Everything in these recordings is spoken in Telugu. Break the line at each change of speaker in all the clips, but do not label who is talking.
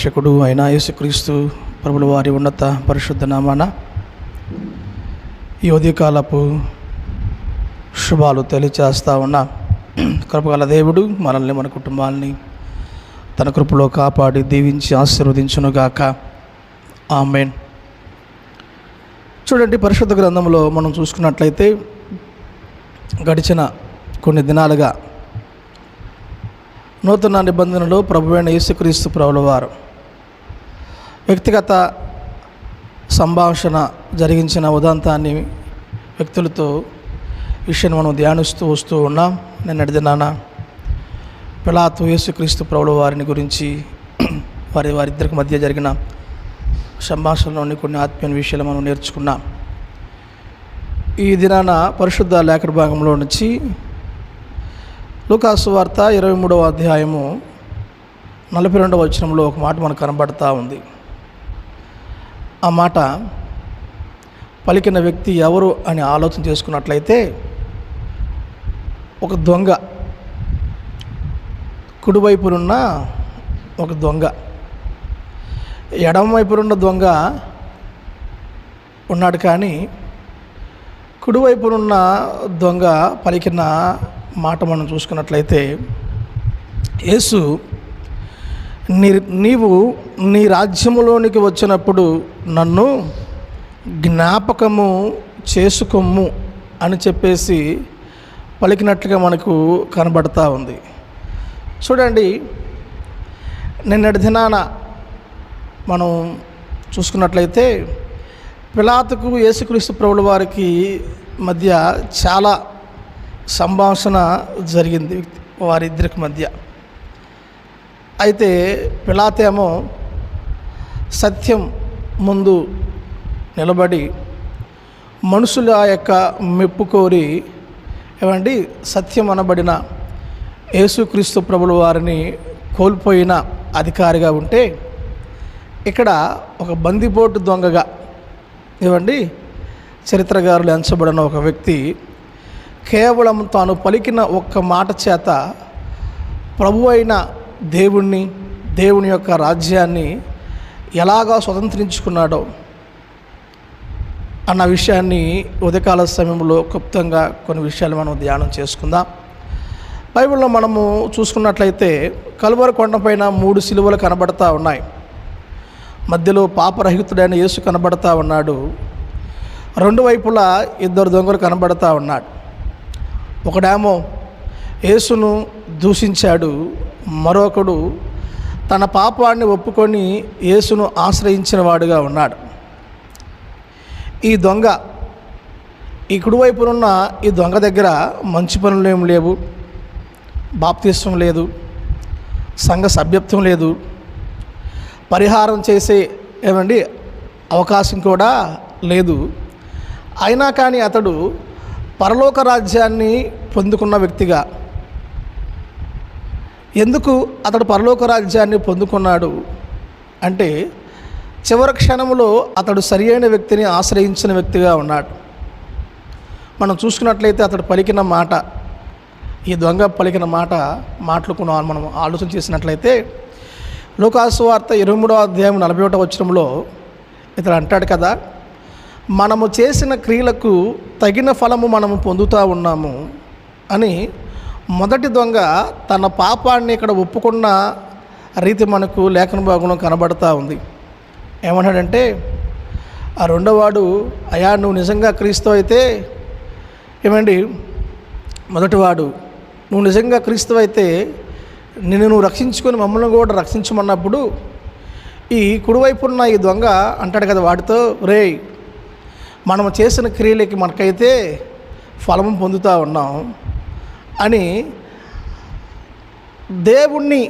రక్షకుడు అయిన యేసుక్రీస్తు ప్రభుల వారి ఉన్నత పరిశుద్ధ నామాన ఈ ఉదయకాలపు శుభాలు తెలియచేస్తా ఉన్న కృపగల దేవుడు మనల్ని మన కుటుంబాలని తన కృపలో కాపాడి దీవించి ఆశీర్వదించునుగాక. ఆమేన్. చూడండి, పరిశుద్ధ గ్రంథంలో మనం చూసుకున్నట్లయితే గడిచిన కొన్ని దినాలుగా నూతన నిబంధనలో ప్రభువైన యేసుక్రీస్తు ప్రభుల వారు వ్యక్తిగత సంభాషణ జరిగించిన ఉదంతాన్ని వ్యక్తులతో విషయాన్ని మనం ధ్యానిస్తూ వస్తూ ఉన్నాం. నిన్నటి దినాన పిలాతు యేసుక్రీస్తు ప్రభుల వారిని గురించి వారిద్దరికి మధ్య జరిగిన సంభాషణలోని కొన్ని ఆత్మీయ విషయాలు మనం నేర్చుకున్నాం. ఈ దినాన పరిశుద్ధ లేఖన భాగంలో నుంచి లూకాసు వార్త 23వ అధ్యాయము 42వ వచనంలో ఒక మాట మనకు కనబడతా ఉంది. ఆ మాట పలికిన వ్యక్తి ఎవరు అని ఆలోచన చేసుకున్నట్లయితే ఒక దొంగ, కుడివైపునున్న ఒక దొంగ, ఎడమవైపునున్న దొంగ ఉన్నాడు. కానీ కుడివైపునున్న దొంగ పలికిన మాట మనం చూసుకున్నట్లయితే, యేసు నీవు నీ రాజ్యములోనికి వచ్చినప్పుడు నన్ను జ్ఞాపకము చేసుకొమ్ము అని చెప్పేసి పలికినట్లుగా మనకు కనబడతా ఉంది. చూడండి, నిన్నటి దినాన మనం చూసుకున్నట్లయితే పిలాతుకు యేసుక్రీస్తు ప్రభుల వారికి మధ్య చాలా సంభాషణ జరిగింది వారిద్దరికి మధ్య. అయితే పిలాతేమో సత్యం ముందు నిలబడి మనుషుల యొక్క మెప్పు కోరి సత్యం అనబడిన యేసుక్రీస్తు ప్రభుల వారిని కోల్పోయిన అధికారిగా ఉంటే, ఇక్కడ ఒక బందిపోటు దొంగగా చరిత్రకారులు ఎంచబడిన ఒక వ్యక్తి కేవలం తాను పలికిన ఒక్క మాట చేత ప్రభు అయిన దేవుని యొక్క రాజ్యాన్ని ఎలాగా స్వతంత్రించుకున్నాడో అన్న విషయాన్ని ఉదయకాల సమయంలో క్లుప్తంగా కొన్ని విషయాలు మనం ధ్యానం చేసుకుందాం. బైబిల్లో మనము చూసుకున్నట్లయితే కలువరి కొండపైన 3 సిలువలు కనబడతా ఉన్నాయి. మధ్యలో పాపరహితుడైన యేసు కనబడతా ఉన్నాడు. 2 వైపులా 2 దొంగలు కనబడతా ఉన్నాడు. ఒకడేమో యేసును దూషించాడు, మరొకడు తన పాపాన్ని ఒప్పుకొని యేసును ఆశ్రయించిన వాడుగా ఉన్నాడు. ఈ దొంగ, ఈ కుడివైపునున్న ఈ దొంగ దగ్గర మంచి పనులు ఏమి లేవు, బాప్తిస్వం లేదు, సంఘ సభ్యత్వం లేదు, పరిహారం చేసే అవకాశం కూడా లేదు. అయినా కానీ అతడు పరలోక రాజ్యాన్ని పొందుకున్న వ్యక్తిగా, ఎందుకు అతడు పరలోక రాజ్యాన్ని పొందుకున్నాడు అంటే, చివరి క్షణంలో అతడు సరి అయిన వ్యక్తిని ఆశ్రయించిన వ్యక్తిగా ఉన్నాడు. మనం చూసుకున్నట్లయితే అతడు పలికిన మాట, ఈ దొంగ పలికిన మాటలకు మనం ఆలోచన చేసినట్లయితే లూకాసు వార్త 23వ అధ్యాయం 41వ వచనంలో ఇతడు అంటాడు కదా, మనము చేసిన క్రియలకు తగిన ఫలము మనము పొందుతూ ఉన్నాము అని. మొదటి దొంగ తన పాపాన్ని ఇక్కడ ఒప్పుకున్న రీతి మనకు లేఖన భాగంలో కనబడతా ఉంది. ఏమన్నాడంటే, ఆ రెండోవాడు, అయ్యా నువ్వు నిజంగా క్రీస్తు అయితే మొదటివాడు నువ్వు నిజంగా క్రీస్తు అయితే నువ్వు రక్షించుకొని మమ్మల్ని కూడా రక్షించమన్నప్పుడు, ఈ కుడివైపున్న ఈ దొంగ అంటాడు కదా వాడితో, రేయ్ మనము చేసిన క్రియలకి మనకైతే ఫలము పొందుతూ ఉన్నాం అని దేవుణ్ణి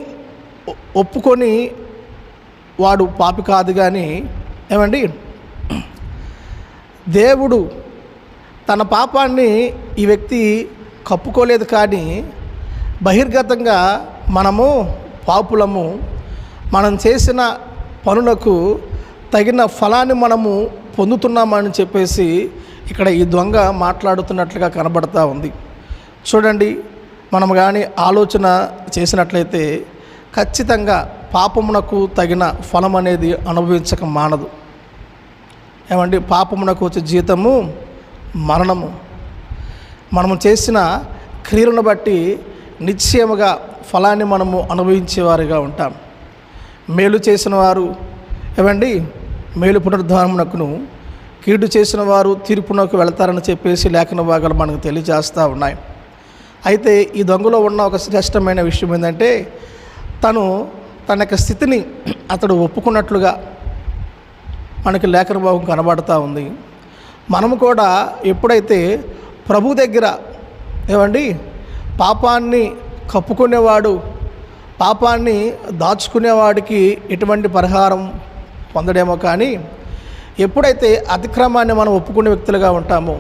ఒప్పుకొని, వాడు పాపి కాదు కానీ దేవుడు తన పాపాన్ని ఈ వ్యక్తి కప్పుకోలేదు. కానీ బహిర్గతంగా మనము పాపులము, మనం చేసిన పనులకు తగిన ఫలాన్ని మనము పొందుతున్నామని చెప్పేసి ఇక్కడ ఈ దొంగ మాట్లాడుతున్నట్లుగా కనబడతా ఉంది. చూడండి, మనం కానీ ఆలోచన చేసినట్లయితే ఖచ్చితంగా పాపమునకు తగిన ఫలం అనేది అనుభవించక మానదు. ఏమండి, పాపమునకు వచ్చే జీతము మరణము. మనము చేసిన క్రియలను బట్టి నిశ్చయముగా ఫలాన్ని మనము అనుభవించేవారుగా ఉంటాం. మేలు చేసిన వారు ఏమండి మేలు పునరుద్ధానమునకును, కీడు చేసిన వారు తీర్పునకు వెళతారని చెప్పేసి లేఖన భాగాలు మనకు తెలియజేస్తూ ఉన్నాయి. అయితే ఈ దొంగలో ఉన్న ఒక శ్రేష్టమైన విషయం ఏంటంటే, తన యొక్క స్థితిని అతడు ఒప్పుకున్నట్లుగా మనకి లేఖన భాగం కనబడుతూ ఉంది. మనము కూడా ఎప్పుడైతే ప్రభు దగ్గర ఏమండి పాపాన్ని కప్పుకునేవాడు, పాపాన్ని దాచుకునేవాడికి ఎటువంటి పరిహారం పొందడేమో, కానీ ఎప్పుడైతే అతిక్రమాన్ని మనం ఒప్పుకునే వ్యక్తులుగా ఉంటామో,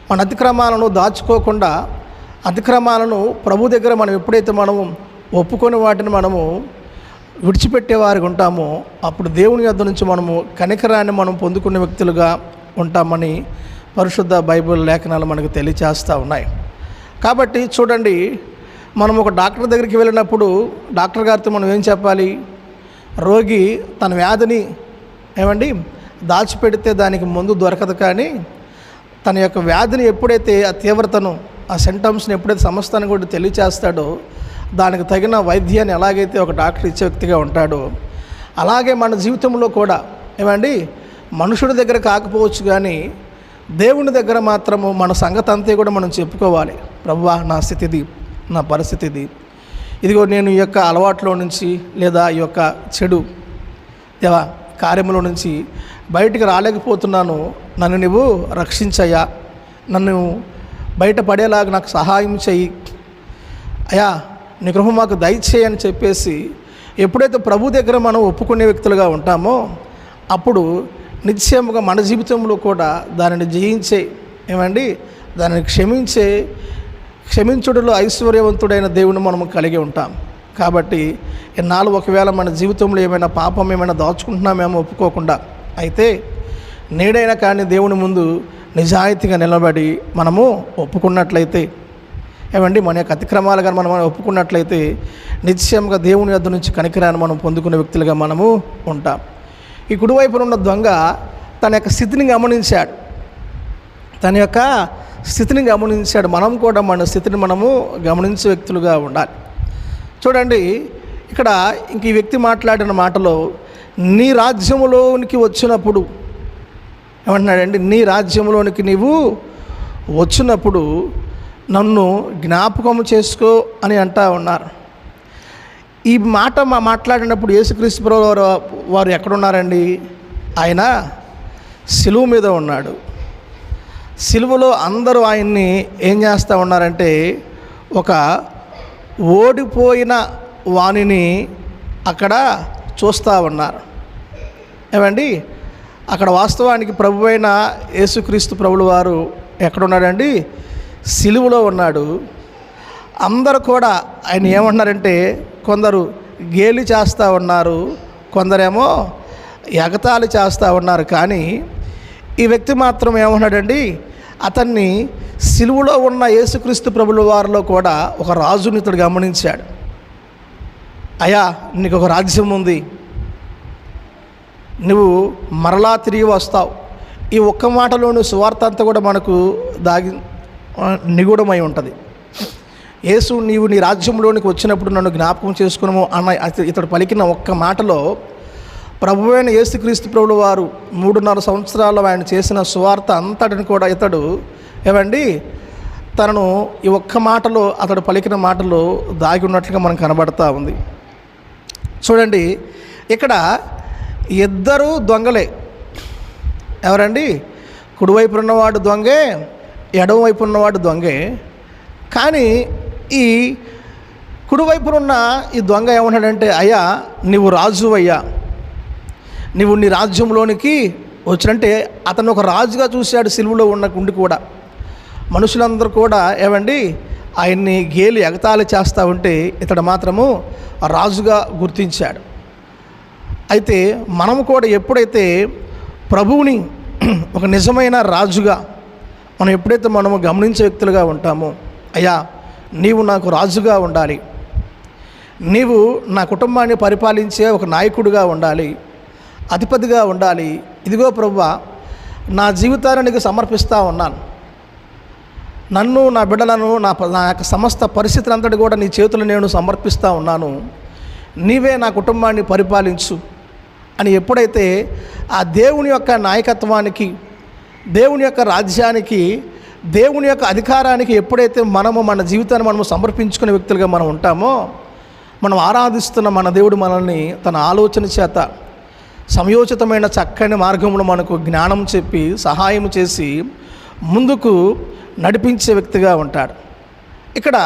మన అతిక్రమాలను దాచుకోకుండా అతిక్రమాలను ప్రభు దగ్గర మనం ఎప్పుడైతే మనము ఒప్పుకొని వాటిని మనము విడిచిపెట్టేవారికి ఉంటామో, అప్పుడు దేవుని యొద్ద నుంచి మనము కనికరాన్ని మనం పొందుకునే వ్యక్తులుగా ఉంటామని పరిశుద్ధ బైబిల్ లేఖనాలు మనకు తెలియచేస్తూ ఉన్నాయి. కాబట్టి చూడండి, మనం ఒక డాక్టర్ దగ్గరికి వెళ్ళినప్పుడు డాక్టర్ గారితో మనం ఏం చెప్పాలి? రోగి తన వ్యాధిని ఏమండి దాచిపెడితే దానికి మందు దొరకదు, కానీ తన యొక్క వ్యాధిని ఎప్పుడైతే ఆ తీవ్రతను, ఆ సింటమ్స్ని ఎప్పుడైతే సమస్తాన్ని కూడా తెలియచేస్తాడో, దానికి తగిన వైద్యాన్ని ఎలాగైతే ఒక డాక్టర్ ఇచ్చే వ్యక్తిగా ఉంటాడో, అలాగే మన జీవితంలో కూడా ఏమండి మనుషుడి దగ్గర కాకపోవచ్చు, కానీ దేవుని దగ్గర మాత్రము మన సంగతి అంతే కూడా మనం చెప్పుకోవాలి. ప్రభువా, నా స్థితి ఇది, నా పరిస్థితి ఇది, ఇదిగో నేను ఈ యొక్క అలవాట్లో నుంచి లేదా ఈ యొక్క చెడు దేవా కార్యంలో నుంచి బయటికి రాలేకపోతున్నాను, నన్ను నువ్వు రక్షించయ్యా, నన్ను బయటపడేలాగా నాకు సహాయం చెయ్యి అయ్యా, నీ కృప మాకు దయచేయి అని చెప్పేసి ఎప్పుడైతే ప్రభు దగ్గర మనం ఒప్పుకునే వ్యక్తులుగా ఉంటామో, అప్పుడు నిశ్చయముగా మన జీవితంలో కూడా దానిని జయించే ఏమండి దానిని క్షమించుడులో ఐశ్వర్యవంతుడైన దేవుని మనం కలిగి ఉంటాం. కాబట్టి ఇన్నాళ్ళు ఒకవేళ మన జీవితంలో ఏమైనా పాపం ఏమైనా దాచుకుంటున్నామేమో ఒప్పుకోకుండా, అయితే నేడైనా కానీ దేవుని ముందు నిజాయితీగా నిలబడి మనము ఒప్పుకున్నట్లయితే ఏమండి మన యొక్క అతిక్రమాలు కానీ మనం ఒప్పుకున్నట్లయితే నిశ్చయంగా దేవుని యొద్ద నుంచి కనికరాన్ని మనం పొందుకునే వ్యక్తులుగా మనము ఉంటాం. ఈ కుడివైపున ఉన్న దొంగ తన యొక్క స్థితిని గమనించాడు. మనం కూడా మన స్థితిని మనము గమనించే వ్యక్తులుగా ఉండాలి. చూడండి, ఇక్కడ ఇంక ఈ వ్యక్తి మాట్లాడిన మాటలో నీ రాజ్యములోనికి వచ్చినప్పుడు ఏమంటున్నాడండి, నీ రాజ్యంలోనికి నీవు వచ్చినప్పుడు నన్ను జ్ఞాపకం చేసుకో అని అంటా ఉన్నారు. ఈ మాట మాట్లాడినప్పుడు యేసుక్రీస్తు ప్రభువు వారు ఎక్కడున్నారండి? ఆయన సిలువ మీద ఉన్నాడు. సిలువలో అందరూ ఆయన్ని ఏం చేస్తూ ఉన్నారంటే, ఒక ఓడిపోయిన వాణిని అక్కడ చూస్తూ ఉన్నారు. ఏమండి, అక్కడ వాస్తవానికి ప్రభు అయిన యేసుక్రీస్తు ప్రభుల వారు ఎక్కడున్నాడండి? సిలువలో ఉన్నాడు. అందరూ కూడా ఆయన ఏమంటున్నారంటే, కొందరు గేలి చేస్తూ ఉన్నారు, కొందరేమో ఎగతాళి చేస్తూ ఉన్నారు. కానీ ఈ వ్యక్తి మాత్రం ఏమన్నాడండి, అతన్ని సిలువలో ఉన్న యేసుక్రీస్తు ప్రభుల వారిలో కూడా ఒక రాజుని ఇతడు గమనించాడు. అయ్యా, నీకు ఒక రాజ్యం ఉంది, నువ్వు మరలా తిరిగి వస్తావు. ఈ ఒక్క మాటలోని సువార్త అంతా కూడా మనకు నిగూఢమై ఉంటుంది. యేసు నీవు నీ రాజ్యంలోనికి వచ్చినప్పుడు నన్ను జ్ఞాపకం చేసుకున్నాము అన్న ఇతడు పలికిన ఒక్క మాటలో ప్రభువైన యేసుక్రీస్తు ప్రభుల వారు 3.5 సంవత్సరాలు ఆయన చేసిన సువార్త అంతటిని కూడా ఇతడు ఏమండి తనను ఈ ఒక్క మాటలో అతడు పలికిన మాటలో దాగి ఉన్నట్లుగా మనకు కనబడతా ఉంది. చూడండి, ఇక్కడ ఇద్దరు దొంగలే. ఎవరండి? కుడివైపు ఉన్నవాడు దొంగే, ఎడమవైపు ఉన్నవాడు దొంగే. కానీ ఈ కుడివైపునున్న ఈ దొంగ ఏమన్నాడంటే, అయ్యా నీవు రాజు అయ్యా, నీవు నీ రాజ్యంలోనికి వచ్చినంటే అతను ఒక రాజుగా చూశాడు. సిలువలో ఉండి కూడా మనుషులందరూ కూడా ఏమండి ఆయన్ని గేలి ఎగతాళి చేస్తూ ఉంటే ఇతడు మాత్రము రాజుగా గుర్తించాడు. అయితే మనము కూడా ఎప్పుడైతే ప్రభువుని ఒక నిజమైన రాజుగా మనం ఎప్పుడైతే మనము గమనించే వ్యక్తులుగా ఉంటామో, అయ్యా నీవు నాకు రాజుగా ఉండాలి, నీవు నా కుటుంబాన్ని పరిపాలించే ఒక నాయకుడిగా ఉండాలి, అధిపతిగా ఉండాలి. ఇదిగో ప్రభువా, నా జీవితాన్ని నీకు సమర్పిస్తూ ఉన్నాను. నన్ను, నా బిడ్డలను, నా యొక్క సమస్త పరిస్థితులంతటి కూడా నీ చేతులు నేను సమర్పిస్తూ ఉన్నాను. నీవే నా కుటుంబాన్ని పరిపాలించు అని ఎప్పుడైతే ఆ దేవుని యొక్క నాయకత్వానికి, దేవుని యొక్క రాజ్యానికి, దేవుని యొక్క అధికారానికి ఎప్పుడైతే మన జీవితాన్ని మనము సమర్పించుకునే వ్యక్తులుగా మనం ఉంటామో, మనం ఆరాధిస్తున్న మన దేవుడు మనల్ని తన ఆలోచన చేత సమయోచితమైన చక్కని మార్గంలో మనకు జ్ఞానం చెప్పి సహాయం చేసి ముందుకు నడిపించే వ్యక్తిగా ఉంటాడు. ఇక్కడ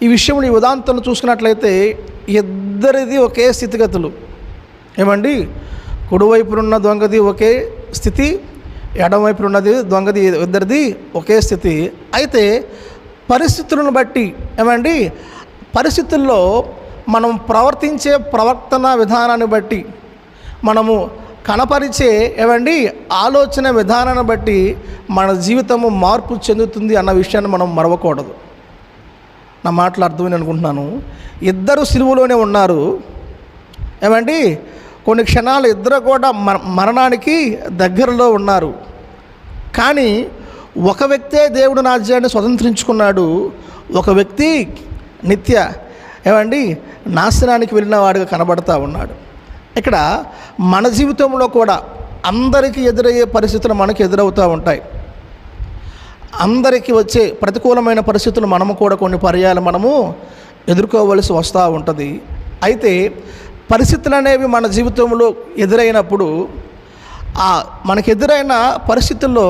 ఈ విషయంలో ఈ ఉదాంతంలో చూసుకున్నట్లయితే ఇద్దరిది ఒకే స్థితిగతులు. ఏమండి, కుడివైపునున్న దొంగది ఒకే స్థితి, ఎడమవైపు ఉన్నది దొంగది, ఇద్దరిది ఒకే స్థితి. అయితే పరిస్థితులను బట్టి ఏమండి, పరిస్థితుల్లో మనం ప్రవర్తించే ప్రవర్తన విధానాన్ని బట్టి, మనము కనపరిచే ఏమండి ఆలోచన విధానాన్ని బట్టి మన జీవితము మార్పు చెందుతుంది అన్న విషయాన్ని మనం మరవకూడదు. నా మాటలు అర్థమని అనుకుంటున్నాను. ఇద్దరు సిలువలోనే ఉన్నారు. ఏమండి, కొన్ని క్షణాలు ఇద్దరు కూడా మరణానికి దగ్గరలో ఉన్నారు. కానీ ఒక వ్యక్తే దేవుడి రాజ్యాన్ని స్వతంత్రించుకున్నాడు, ఒక వ్యక్తి నిత్య ఏమండి నాశనానికి వెళ్ళిన వాడిగా కనబడతా ఉన్నాడు. ఇక్కడ మన జీవితంలో కూడా అందరికీ ఎదురయ్యే పరిస్థితులు మనకు ఎదురవుతూ ఉంటాయి. అందరికీ వచ్చే ప్రతికూలమైన పరిస్థితులు మనము కూడా కొన్ని పర్యాలు మనము ఎదుర్కోవలసి వస్తూ ఉంటుంది. అయితే పరిస్థితులు అనేవి మన జీవితంలో ఎదురైనప్పుడు మనకు ఎదురైన పరిస్థితుల్లో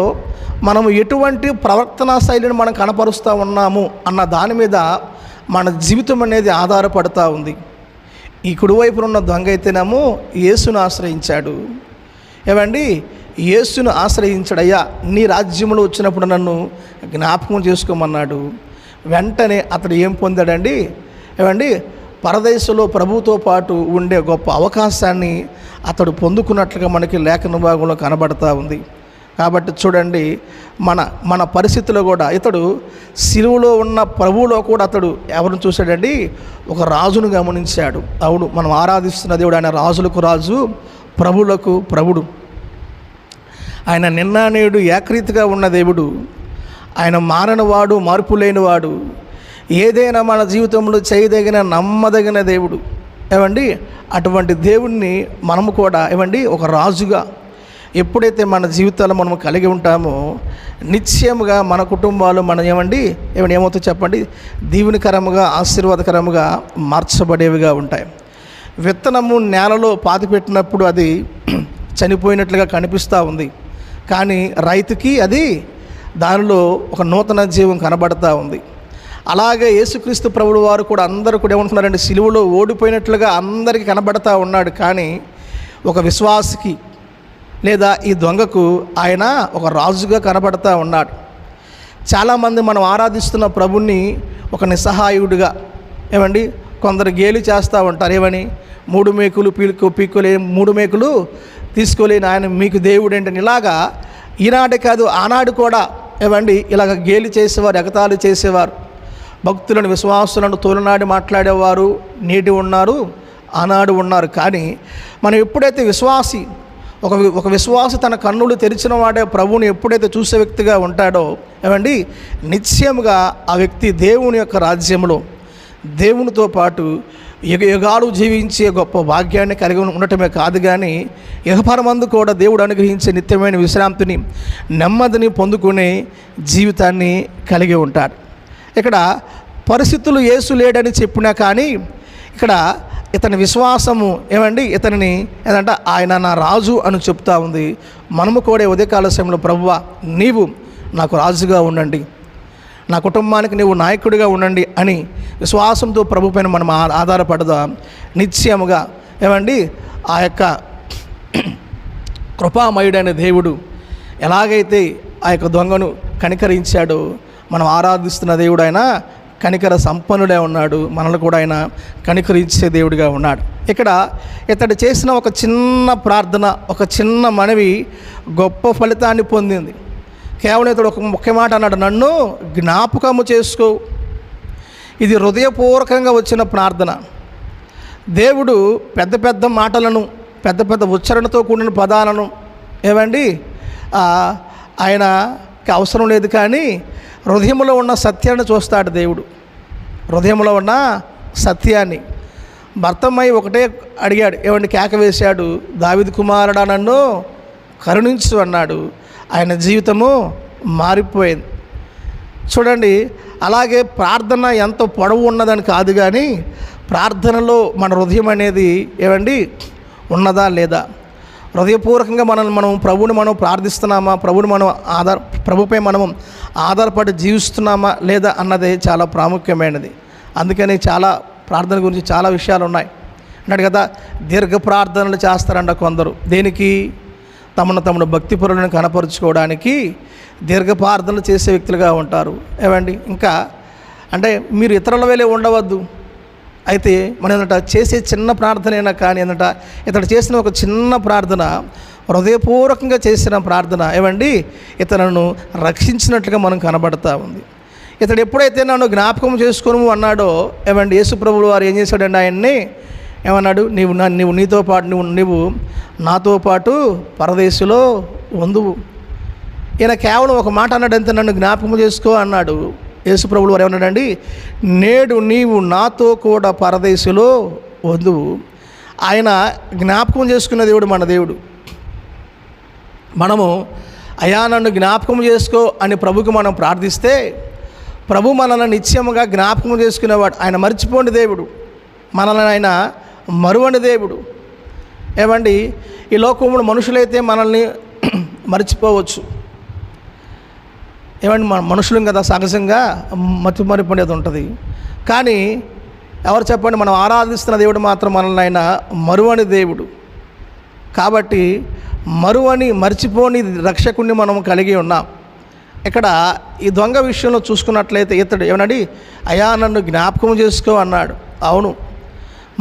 మనము ఎటువంటి ప్రవర్తనా శైలిని మనం కనపరుస్తూ ఉన్నాము అన్న దాని మీద మన జీవితం అనేది ఆధారపడుతూ ఉంది. ఈ కుడివైపున ఉన్న దొంగ అయితేనేమో యేసును ఆశ్రయించాడు. ఏమండి, యేసును ఆశ్రయించాడయ్యా, నీ రాజ్యంలో వచ్చినప్పుడు నన్ను జ్ఞాపకం చేసుకోమన్నాడు. వెంటనే అతడు ఏం పొందాడండి, ఏమండి పరదేశంలో ప్రభువుతో పాటు ఉండే గొప్ప అవకాశాన్ని అతడు పొందుకున్నట్లుగా మనకి లేఖన భాగంలో కనబడతా ఉంది. కాబట్టి చూడండి, మన పరిస్థితిలో కూడా ఇతడు సిలువలో ఉన్న ప్రభువులో కూడా అతడు ఎవరిని చూశాడండి, ఒక రాజును గమనించాడు. అవును, మనం ఆరాధిస్తున్న దేవుడు ఆయన రాజులకు రాజు, ప్రభువులకు ప్రభుడు. ఆయన నిన్న నేడు ఏకరీతిగా ఉన్న దేవుడు. ఆయన మారనివాడు, మార్పు లేనివాడు. ఏదైనా మన జీవితంలో చేయదగిన నమ్మదగిన దేవుడు. ఏమండి, అటువంటి దేవుణ్ణి మనము కూడా ఏమండి ఒక రాజుగా ఎప్పుడైతే మన జీవితాల్లో మనము కలిగి ఉంటామో నిశ్చయముగా మన కుటుంబాలు మనం ఏమవుతుందో చెప్పండి, దీవెనకరముగా ఆశీర్వాదకరముగా మార్చబడేవిగా ఉంటాయి. విత్తనము నేలలో పాతిపెట్టినప్పుడు అది చనిపోయినట్లుగా కనిపిస్తూ ఉంది, కానీ రైతుకి అది దానిలో ఒక నూతన జీవం కనబడతా ఉంది. అలాగే యేసుక్రీస్తు ప్రభువు వారు కూడా అందరూ కూడా ఏమంటున్నారంటే సిలువలో ఓడిపోయినట్లుగా అందరికీ కనబడతా ఉన్నాడు. కానీ ఒక విశ్వాసికి లేదా ఈ దొంగకు ఆయన ఒక రాజుగా కనబడతా ఉన్నాడు. చాలామంది మనం ఆరాధిస్తున్న ప్రభుని ఒక నిస్సహాయుడిగా ఏమండి కొందరు గేలి చేస్తూ ఉంటారు. ఏమని, 3 మేకులు పీక్కోలే 3 మేకులు తీసుకోలేని ఆయన మీకు దేవుడు ఏంటని. ఇలాగా ఈనాడే కాదు ఆనాడు కూడా ఏమండి ఇలాగ గేలి చేసేవారు, ఎగతాళి చేసేవారు. భక్తులను విశ్వాసులను తోలనాడి మాట్లాడేవారు నేటి ఉన్నారు, ఆనాడు ఉన్నారు. కానీ మనం ఎప్పుడైతే ఒక విశ్వాసి తన కన్నులు తెరిచిన వాడే ప్రభువుని ఎప్పుడైతే చూసే వ్యక్తిగా ఉంటాడో ఏమండి నిశ్చయముగా ఆ వ్యక్తి దేవుని యొక్క రాజ్యంలో దేవునితో పాటు యుగాలు జీవించే గొప్ప భాగ్యాన్ని కలిగి ఉండటమే కాదు, కానీ ఇహపరమందు కూడా దేవుడు అనుగ్రహించే నిత్యమైన విశ్రాంతిని, నెమ్మదిని పొందుకునే జీవితాన్ని కలిగి ఉంటాడు. ఇక్కడ పరిస్థితులు యేసు లేడని చెప్పినా కానీ ఇక్కడ ఇతని విశ్వాసము ఏమండి ఇతనిని ఏదంటే ఆయన నా రాజు అని చెప్తా ఉంది. మనము కూడా ఉదయకాల సమయంలో ప్రభువా నీవు నాకు రాజుగా ఉండండి, నా కుటుంబానికి నీవు నాయకుడిగా ఉండండి అని విశ్వాసంతో ప్రభు పైన మనం ఆధారపడదాం. నిశ్చయముగా ఏమండి ఆ యొక్క కృపామయుడైన దేవుడు ఎలాగైతే ఆ యొక్క దొంగను కనికరించాడో మనం ఆరాధిస్తున్న దేవుడు ఆయన కనికర సంపన్నుడే ఉన్నాడు. మనల్ని కూడా ఆయన కనికరించే దేవుడిగా ఉన్నాడు. ఇక్కడ ఇతడు చేసిన ఒక చిన్న ప్రార్థన, ఒక చిన్న మనవి గొప్ప ఫలితాన్ని పొందింది. కేవలం ఇతడు ఒక ముఖ్య మాట అన్నాడు, నన్ను జ్ఞాపకము చేసుకో. ఇది హృదయపూర్వకంగా వచ్చిన ప్రార్థన. దేవుడు పెద్ద పెద్ద మాటలను, పెద్ద పెద్ద ఉచ్చారణతో కూడిన పదాలను ఏమండి ఆయనకి అవసరం లేదు. కానీ హృదయంలో ఉన్న సత్యాన్ని చూస్తాడు దేవుడు. హృదయంలో ఉన్న సత్యాన్ని. భర్తమై ఒకటే అడిగాడు, ఏమండి కేక వేశాడు, దావీదు కుమారుడా నన్ను కరుణించు అన్నాడు. ఆయన జీవితము మారిపోయింది. చూడండి, అలాగే ప్రార్థన ఎంతో పొడవు ఉన్నదని కాదు, కానీ ప్రార్థనలో మన హృదయం అనేది ఏమండి ఉన్నదా లేదా, హృదయపూర్వకంగా మనం ప్రభువుని మనం ప్రార్థిస్తున్నామా, ప్రభుపై మనం ఆధారపడి జీవిస్తున్నామా లేదా అన్నది చాలా ప్రాముఖ్యమైనది. అందుకని చాలా ప్రార్థన గురించి చాలా విషయాలు ఉన్నాయి అన్నాడు కదా. దీర్ఘ ప్రార్థనలు చేస్తారంట కొందరు. దేనికి? తమను భక్తిపరులను కనపరుచుకోవడానికి దీర్ఘ ప్రార్థనలు చేసే వ్యక్తులుగా ఉంటారు. ఏమండి, ఇంకా అంటే మీరు ఇతరుల వేలే ఉండవద్దు. అయితే మనం ఏంటంట చేసే చిన్న ప్రార్థనైనా కానీ ఏంటంట ఇతడు చేసిన ఒక చిన్న ప్రార్థన, హృదయపూర్వకంగా చేసిన ప్రార్థన ఏమండి ఇతరులను రక్షించినట్లుగా మనం కనబడతా ఉంది. ఇతడు ఎప్పుడైతే నన్ను జ్ఞాపకం చేసుకోను అన్నాడో ఏమండి యేసు ప్రభువు వారు ఏం చేశాడండి, ఆయన్ని ఏమన్నాడు, నీవు నీతో పాటు నువ్వు నాతో పాటు పరదేశులో వందువు. ఈయన కేవలం ఒక మాట అన్నాడంతే, నన్ను జ్ఞాపకం చేసుకో అన్నాడు. యేసు ప్రభువు వారు ఏమన్నాడండి, నేడు నీవు నాతో కూడా పరదేశులో వందువు. ఆయన జ్ఞాపకం చేసుకున్న దేవుడు మన దేవుడు. మనము అయా నన్ను జ్ఞాపకం చేసుకో అని ప్రభుకి మనం ప్రార్థిస్తే ప్రభు మనల్ని నిత్యముగా జ్ఞాపకం చేసుకునేవాడు. ఆయన మర్చిపోండి దేవుడు, మనల్ని ఆయన మరువని దేవుడు. ఏమండి, ఈ లోకంలో మనుషులైతే మనల్ని మర్చిపోవచ్చు. ఏమండి, మన మనుషులం కదా, సహజంగా మర్చిపోయేది ఉంటుంది. కానీ ఎవరు చెప్పండి, మనం ఆరాధిస్తున్న దేవుడు మాత్రం మనల్ని ఆయన మరువని దేవుడు. కాబట్టి మర్చిపోని రక్షకుణ్ణి మనం కలిగి ఉన్నాం. ఇక్కడ ఈ దొంగ విషయంలో చూసుకున్నట్లయితే ఇతడు ఏమన్నాడు, అయా నన్ను జ్ఞాపకం చేసుకో అన్నాడు. అవును,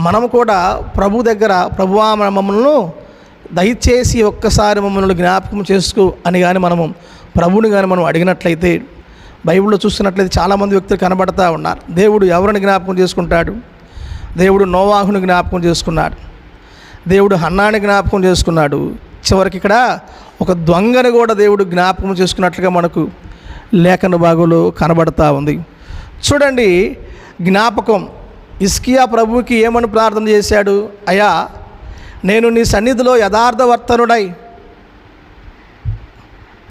మనము కూడా ప్రభు దగ్గర, ప్రభువా మమ్మల్ని దయచేసి ఒక్కసారి మమ్మల్ని జ్ఞాపకం చేసుకో అని కానీ మనము ప్రభుని కానీ మనం అడిగినట్లయితే, బైబిల్లో చూస్తున్నట్లయితే చాలామంది వ్యక్తులు కనబడతా ఉన్నారు. దేవుడు ఎవరిని జ్ఞాపకం చేసుకుంటాడు? దేవుడు నోవాహుని జ్ఞాపకం చేసుకున్నాడు, దేవుడు హన్నాని జ్ఞాపకం చేసుకున్నాడు. చివరికి ఇక్కడ ఒక దొంగని కూడా దేవుడు జ్ఞాపకం చేసుకున్నట్లుగా మనకు లేఖన భాగంలో కనబడతా ఉంది. చూడండి, జ్ఞాపకం. హిజ్కియా ప్రభువుకి ఏమని ప్రార్థన చేశాడు, అయ్యా నేను నీ సన్నిధిలో యథార్థవర్తనుడై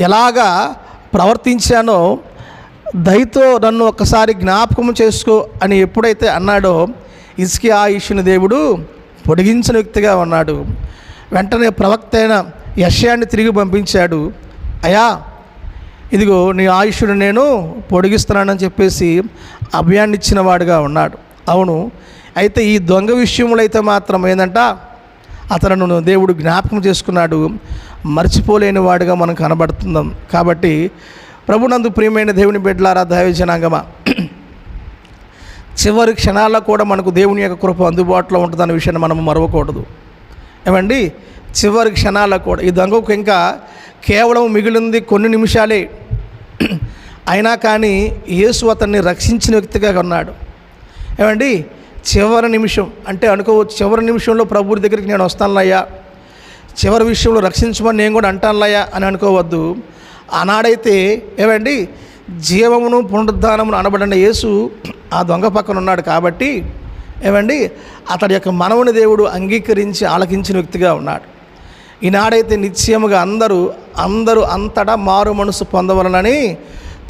ఎలాగా ప్రవర్తించానో దయతో నన్ను ఒక్కసారి జ్ఞాపకం చేసుకో అని ఎప్పుడైతే అన్నాడో హిజ్కియా ఆయుష్ని దేవుడు పొడిగించిన వ్యక్తిగా ఉన్నాడు. వెంటనే ప్రవక్త అయిన యెషయాని తిరిగి పంపించాడు. అయ్యా ఇదిగో నీ ఆయుష్ను నేను పొడిగిస్తున్నానని చెప్పేసి అభయాన్ని ఇచ్చిన వాడుగా ఉన్నాడు. అవును, అయితే ఈ దొంగ విషయంలో అయితే మాత్రం ఏంటంట, అతను దేవుడు జ్ఞాపకం చేసుకున్నాడు, మర్చిపోలేని వాడుగా మనం కనబడుతున్నాం. కాబట్టి ప్రభునందు ప్రియమైన దేవుని బిడ్డలారా, దైవజనాంగమా, చివరి క్షణాల్లో కూడా మనకు దేవుని యొక్క కృప అందుబాటులో ఉంటుందన్న విషయాన్ని మనం మరవకూడదు. ఏమండి, చివరి క్షణాల్లో కూడా ఈ దొంగకు ఇంకా కేవలం మిగిలింది కొన్ని నిమిషాలే. అయినా కానీ యేసు అతన్ని రక్షించిన వ్యక్తిగా ఉన్నాడు. ఏమండి, చివరి నిమిషం అంటే అనుకోవచ్చు, చివరి నిమిషంలో ప్రభువుడి దగ్గరికి నేను వస్తానులయ్యా, చివరి విషయంలో రక్షించమని నేను కూడా అంటానులయ్యా అని అనుకోవద్దు. ఆనాడైతే ఏమండి జీవమును పునరుద్ధానమును అనబడిన యేసు ఆ దొంగ పక్కన ఉన్నాడు. కాబట్టి ఏమండి అతడి యొక్క మనవుని దేవుడు అంగీకరించి ఆలకించిన వ్యక్తిగా ఉన్నాడు. ఈనాడైతే నిశ్చయముగా అందరూ అంతటా మారు మనసు పొందవలనని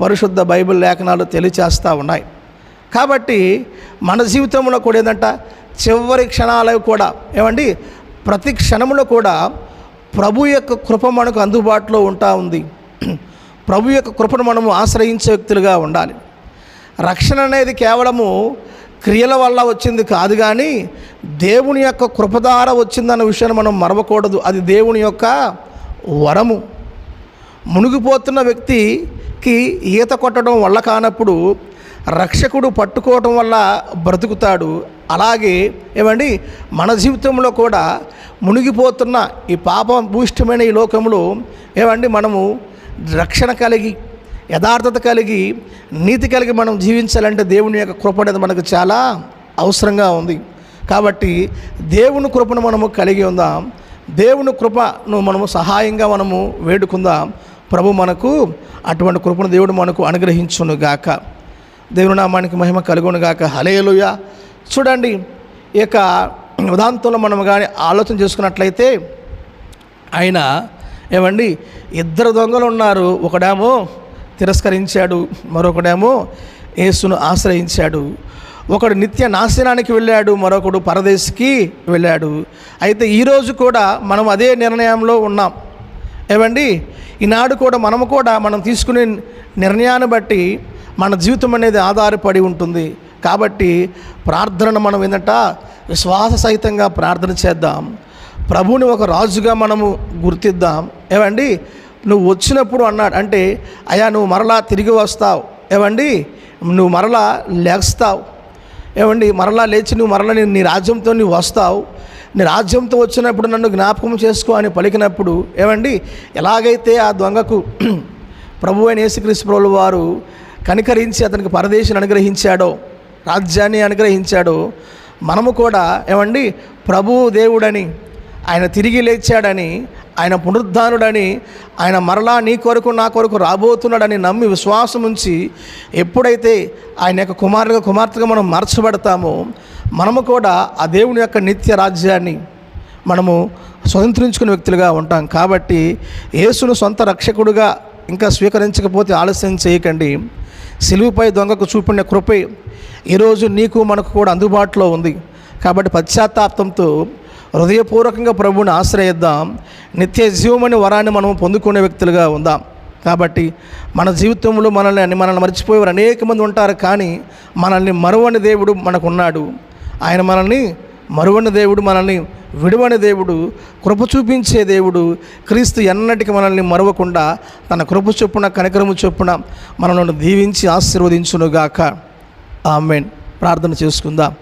పరిశుద్ధ బైబిల్ లేఖనాలు తెలియచేస్తూ ఉన్నాయి. కాబట్టి మన జీవితంలో కూడా ఏంటంట, చివరి క్షణాలు కూడా ఏమండి ప్రతి క్షణంలో కూడా ప్రభు యొక్క కృప మనకు అందుబాటులో ఉంటా ఉంది. ప్రభు యొక్క కృపను మనము ఆశ్రయించే వ్యక్తులుగా ఉండాలి. రక్షణ అనేది కేవలము క్రియల వల్ల వచ్చింది కాదు, కానీ దేవుని యొక్క కృప ద్వారా వచ్చిందన్న విషయాన్ని మనం మరవకూడదు. అది దేవుని యొక్క వరము. మునిగిపోతున్న వ్యక్తికి ఈత కొట్టడం వల్ల కానప్పుడు రక్షకుడు పట్టుకోవడం వల్ల బ్రతుకుతాడు. అలాగే ఏమండి మన జీవితంలో కూడా మునిగిపోతున్న ఈ పాపభూయిష్టమైన ఈ లోకంలో ఏమండి మనము రక్షణ కలిగి, యథార్థత కలిగి, నీతి కలిగి మనం జీవించాలంటే దేవుని యొక్క కృప అనేది మనకు చాలా అవసరంగా ఉంది. కాబట్టి దేవుని కృపను మనము కలిగి ఉందాం, దేవుని కృపను మనము సహాయంగా మనము వేడుకుందాం. ప్రభు మనకు అటువంటి కృపను దేవుడు మనకు అనుగ్రహించునుగాక. దేవుని నామానికి మహిమ కలుగునుగాక. హల్లెలూయా. చూడండి, ఈ యొక్క ఉదాంతంలో మనం కానీ ఆలోచన చేసుకున్నట్లయితే ఆయన ఏమండి, ఇద్దరు దొంగలు ఉన్నారు. ఒకడేమో తిరస్కరించాడు, మరొకడేమో యేసును ఆశ్రయించాడు. ఒకడు నిత్య నాశనానికి వెళ్ళాడు, మరొకడు పరదేశికి వెళ్ళాడు. అయితే ఈరోజు కూడా మనం అదే నిర్ణయంలో ఉన్నాం. ఏమండి, ఈనాడు కూడా మనం తీసుకునే నిర్ణయాన్ని బట్టి మన జీవితం అనేది ఆధారపడి ఉంటుంది. కాబట్టి ప్రార్థనను మనం ఏంటంట విశ్వాస సహితంగా ప్రార్థన చేద్దాం. ప్రభువుని ఒక రాజుగా మనము గుర్తిద్దాం. ఏమండి, నువ్వు వచ్చినప్పుడు అన్నాడు అంటే, అయ్యా నువ్వు మరలా తిరిగి వస్తావు. ఏమండి, నువ్వు మరలా లేస్తావు. ఏమండి, మరలా లేచి నువ్వు మరలా నీ రాజ్యంతో నువ్వు వస్తావు. నీ రాజ్యంతో వచ్చినప్పుడు నన్ను జ్ఞాపకం చేసుకో అని పలికినప్పుడు, ఏమండి, ఎలాగైతే ఆ దొంగకు ప్రభు అయిన యేసుక్రీస్తు ప్రభువు వారు కనికరించి అతనికి పరదేశిని అనుగ్రహించాడో, రాజ్యాన్ని అనుగ్రహించాడో, మనము కూడా ఏమండి ప్రభువు దేవుడని, ఆయన తిరిగి లేచాడని, ఆయన పునరుద్ధానుడని, ఆయన మరలా నీ కొరకు నా కొరకు రాబోతున్నాడని నమ్మి విశ్వాసం ఉంచి ఎప్పుడైతే ఆయన యొక్క కుమార్తెగా మనం మార్చబడతామో, మనము కూడా ఆ దేవుని యొక్క నిత్య రాజ్యాన్ని మనము స్వతంత్రించుకునే వ్యక్తులుగా ఉంటాం. కాబట్టి యేసును సొంత రక్షకుడుగా ఇంకా స్వీకరించకపోతే ఆలస్యం చేయకండి. సిలువపై దొంగకు చూపిన కృపే ఈరోజు నీకు మనకు కూడా అందుబాటులో ఉంది. కాబట్టి పశ్చాత్తాపంతో హృదయపూర్వకంగా ప్రభువుని ఆశ్రయిద్దాం. నిత్య జీవమని వరాన్ని మనం పొందుకునే వ్యక్తులుగా ఉందాం. కాబట్టి మన జీవితంలో మనల్ని మర్చిపోయేవారు అనేక మంది ఉంటారు, కానీ మనల్ని మరువని దేవుడు మనకున్నాడు. ఆయన మనల్ని మరువని దేవుడు, మనల్ని విడువని దేవుడు, కృప చూపించే దేవుడు. క్రీస్తు ఎన్నటికి మనల్ని మరవకుండా తన కృప చొప్పున, కనికరము చొప్పున మనల్ని దీవించి ఆశీర్వదించునుగాక. ఆమేన్. ప్రార్థన చేసుకుందాం.